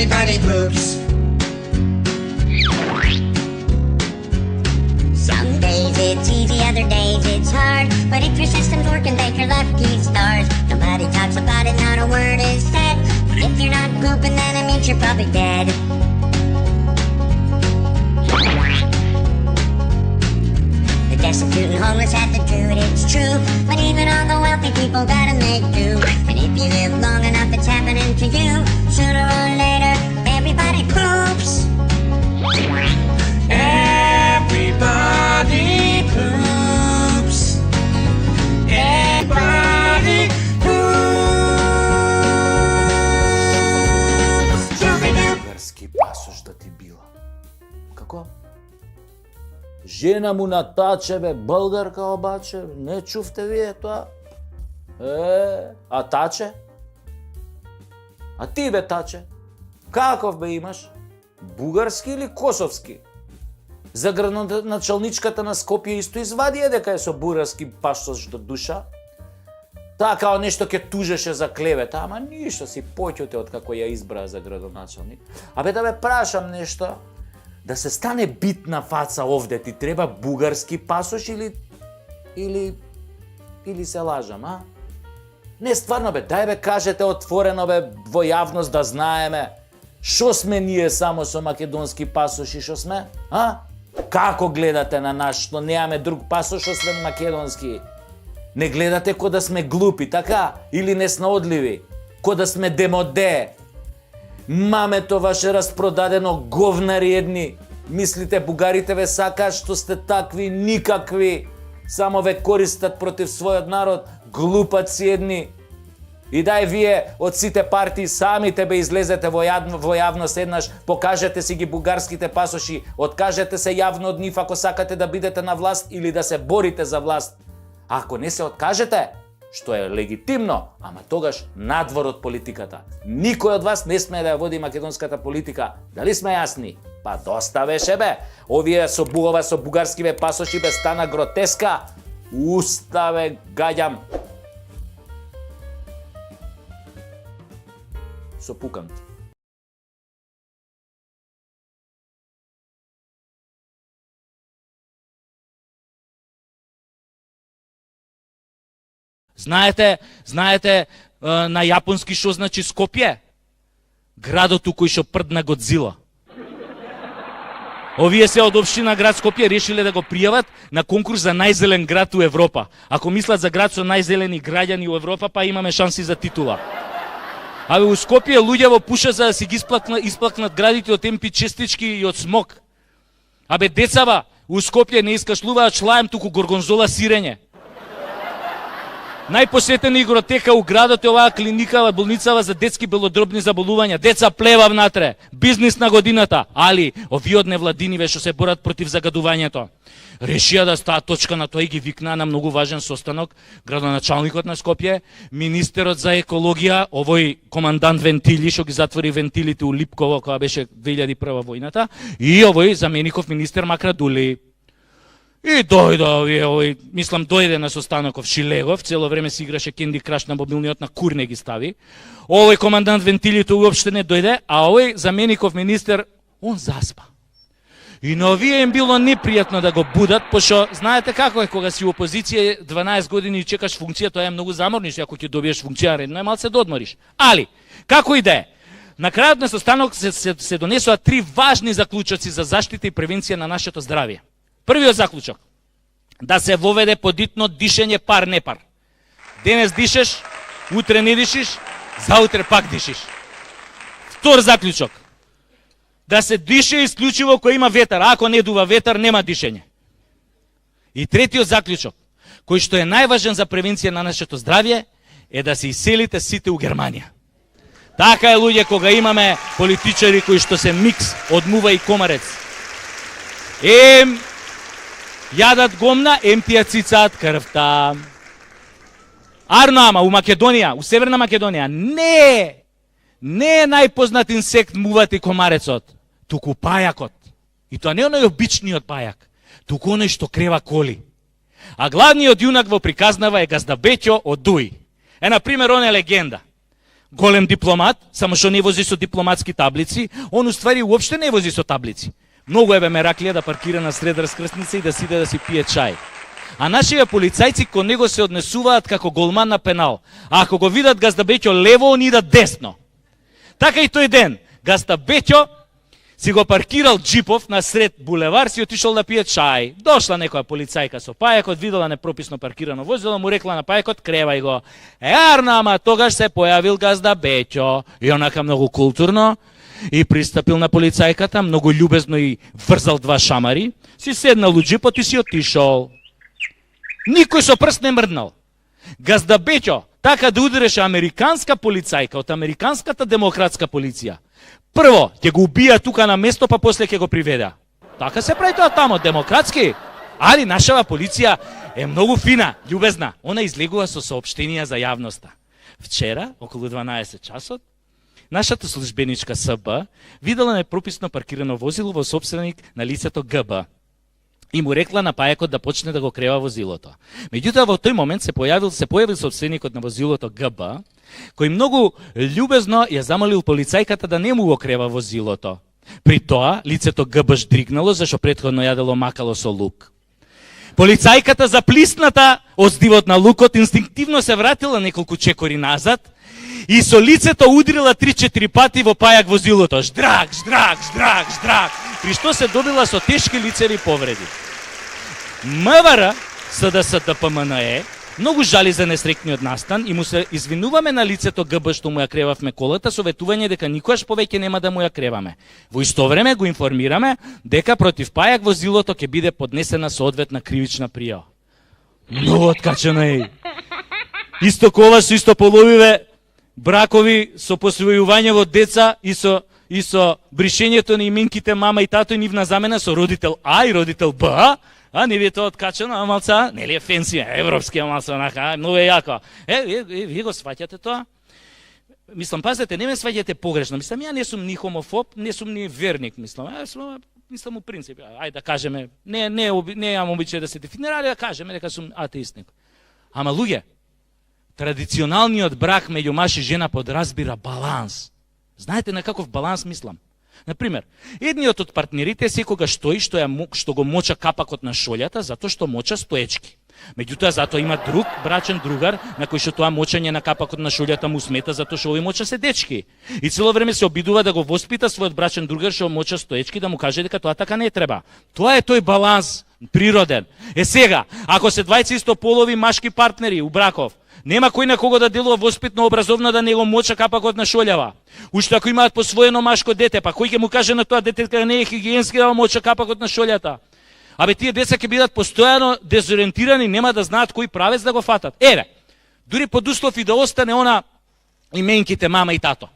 Everybody poops. Some days it's easy, other days it's hard. But if your system's working, thank your lucky stars. Nobody talks about it, not a word is said. But if you're not pooping, then it means you're probably dead. The destitute and homeless have to do it, it's true. But even all the wealthy people gotta make do. And if you live long enough, it's happening to you. Sooner or later, everybody poops. Everybody poops. Everybody poops. Български пасош да ти била. Како? Жена му на таче, бе, българка обаче, не чувте вие тоа? А таче? А ти, бе, таче? Каков, бе, имаш? Бугарски или косовски? За градоначалничката на Скопје исто извади дека е со бугарски пасош до душа. Таа као нешто ќе тужеше за клевета, ама ништо си поќуте од како ја избра за градоначалник. Абе да бе прашам нешто, да се стане битна фаца овде, ти треба бугарски пасош или се лажам, а? Не, стварно бе, дај бе кажете отворено бе во јавност да знаеме шо сме ние само со македонски пасоши, шо сме, а? Како гледате на нас што немаме друг пасош освен македонски? Не гледате ко да сме глупи, така? Или неснаодливи? Ко да сме демоде? Мамето ваше распродадено, говнари едни. Мислите бугарите ве сакаат што сте такви никакви. Само ве користат против својот народ, глупаци едни. И дај вие од сите партии самите бе излезете во јавност еднаш, покажете си ги бугарските пасоши, откажете се јавно од нив ако сакате да бидете на власт или да се борите за власт. Ако не се откажете, што е легитимно, ама тогаш надвор од политиката. Никој од вас не смее да ја води македонската политика. Дали сме јасни? Па доста беше бе. Овие со бугарски бе пасоши бе стана гротеска. Уставе гаѓам. Сопукам ти. Знаете на јапонски што значи Скопје? Градот у кој што прдна Годзила. Овие се од општина град Скопје решиле да го пријават на конкурс за најзелен град у Европа. Ако мислат за град со најзелени граѓани у Европа, па имаме шанси за титула. Абе у Скопје луѓе пушат за да си ги исплакнат градите од темпи честички и од смог. Абе децава у Скопје не искашлуваат шлаем, туку горгонзола сирење. Најпосетена игротека у градот е оваа клиникава, болницава за детски белодробни заболувања. Деца плева внатре, бизнис на годината, али овие од невладиниве што се борат против загадувањето решија да стават точка на тоа и ги викнаа на многу важен состанок градоначалникот на Скопје, министерот за екологија, овој командант Вентили што ги затвори вентилите у Липково кога беше 2001 војната, и овој замеников министер Макрадули. И дојде дојде на состаноков Шилегов, цело време си играше Candy Crush на мобилниот, на кур не ги стави. Овој командант Вентилито уопште не дојде, а овој замеников министер, он заспа. И на овие им било непријатно да го будат, пошто знаете како е кога си у опозиција 12 години и чекаш функција, тоа е многу заморниш, ако ќе добиеш функција редно е малце да одмориш. Али, како и да е, на крајот на состанок се донесоа 3 важни заклучоци за заштита и превенција на нашето здравје. Првиот заклучок, да се воведе подитно дишење пар-непар. Денес дишеш, утре не дишиш, заутре пак дишиш. Втор заклучок, да се дише исклучиво кој има ветар, ако не дува ветар, нема дишење. И третиот заклучок, кој што е најважен за превенција на нашето здравје, е да се иселите сите у Германија. Така е, луѓе, кога имаме политичари кои што се микс од мува и комарец. Јадат гомна, тија цицаат крвта. Арно, ама, у Македонија, у Северна Македонија, не е најпознат инсект муват и комарецот, туку пајакот. И тоа не е оној обичниот пајак, туку оној што крева коли. А главниот јунак во приказнава е Газда Беќо од Дуи. Например, он е легенда. голем дипломат, само што не вози со дипломатски таблици, он уствари уопште не вози со таблици. Многу ебе мераклија да паркира на сред раскрсница и да сиде да си пие чај. А нашите полицајци кон него се однесуваат како голман на пенал. А ако го видат газда Беќо лево, он идат десно. Така и тој ден, газда Беќо си го паркирал джипов на сред булевар, си отишол да пие чај. Дошла некоја полицајка со пајакот, видела непрописно паркирано возило, му рекла на пајакот, кревај го. Арна, ама тогаш се појавил газда Беќо. И онака многу културно, и пристапил на полицајката, многу љубезно и врзал два шамари, си седнал у джипот и си отишол. Никој со прст не мрднал. Газда Беќо така да удареше американска полицајка од американската демократска полиција. Прво, ќе го убија тука на место, па после ќе го приведа. Така се прави тоа тамо, демократски. Али нашава полиција е многу фина, љубезна. Она излегува со соопштенија за јавноста. Вчера, околу 12 часот, нашата службеничка СБ видела непрописно паркирано возило во сопственик на лицето ГБ. И му рекла на пајакот да почне да го крева возилото. Меѓутоа во тој момент се појавил собственикот на возилото ГБ, кој многу љубезно ја замолил полицајката да не му го крева возилото. При тоа лицето ГБ ждригнало зашто претходно јадело макало со лук. Полицајката заплисната од здивот на лукот инстинктивно се вратила неколку чекори назад и со лицето удрила 3-4 пати во пајак возилото. Ждрак, ждрак, ждрак, ждрак. При што се добила со тешки лицеви повреди. МВР, СДС ДПМНЕ, многу жали за несрекниот настан и му се извинуваме на лицето ГБ што му ја кревавме колата, советување дека никогаш повеќе нема да му ја креваме. Во исто време го информираме дека против пајак возилото ќе биде поднесена соодветна кривична пријава. Многу откачено е. Исто кова со исто половиве бракови со посвојување во деца и со бришењето на именките мама и тато и нивна замена со родител А и родител Б, а не ви е тоа откачено, а малца, нели е фенси, европски малца, онака, многу е јако. Вие го сваќате тоа? Мислам, пазете, не ме сваќате погрешно. Мислам, ја не сум ни хомофоб, не сум ни верник, мислам у принцип, ајде да кажеме, не имам обичај да се дефинира, али да кажеме дека сум атеистник. Ама луѓе, традиционалниот брак меѓу маж и жена подразбира баланс. Знаете на каков баланс мислам? Например, едниот од партнерите секогаш стои што го моча капакот на шолјата затоа што моча стоечки. Меѓутоа затоа има друг брачен другар на кој што тоа мочење на капакот на шолјата му смета затоа што овој моча седечки. И цело време се обидува да го воспита својот брачен другар што моча стоечки да му каже дека тоа така не треба. Тоа е тој баланс природен. Сега, ако се двајца истополови машки партнери у браков, нема кој на кого да делува воспитно образовно да не го моча капакот на шолјава. Уште ако имаат посвоено машко дете, па кој ќе му каже на тоа дете дека не е хигиенски да моча капакот на шолјата? Абе тие деца ќе бидат постојано дезориентирани, нема да знаат кој правец да го фатат. Еве, дури под услов и да остане она именките мама и тато.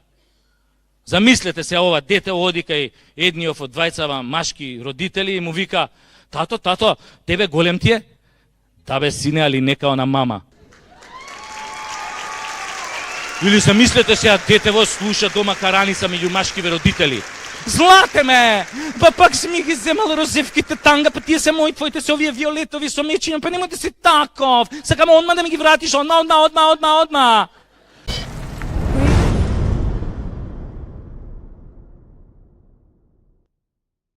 Замислете се ова дете оди кај едниот од двајцава машки родители и му вика: "Тато, тебе голем ти е?" "Да бе сине, али нека она мама." Или замислете се, детево слуша дома караница меѓу машкиве родители. "Злате ме! Па пак си ми ги земал розевките танга, па тие се мои, твоите се овие виолетови со мечиња, па немој да си таков. Сакам одма да ми ги вратиш, одма.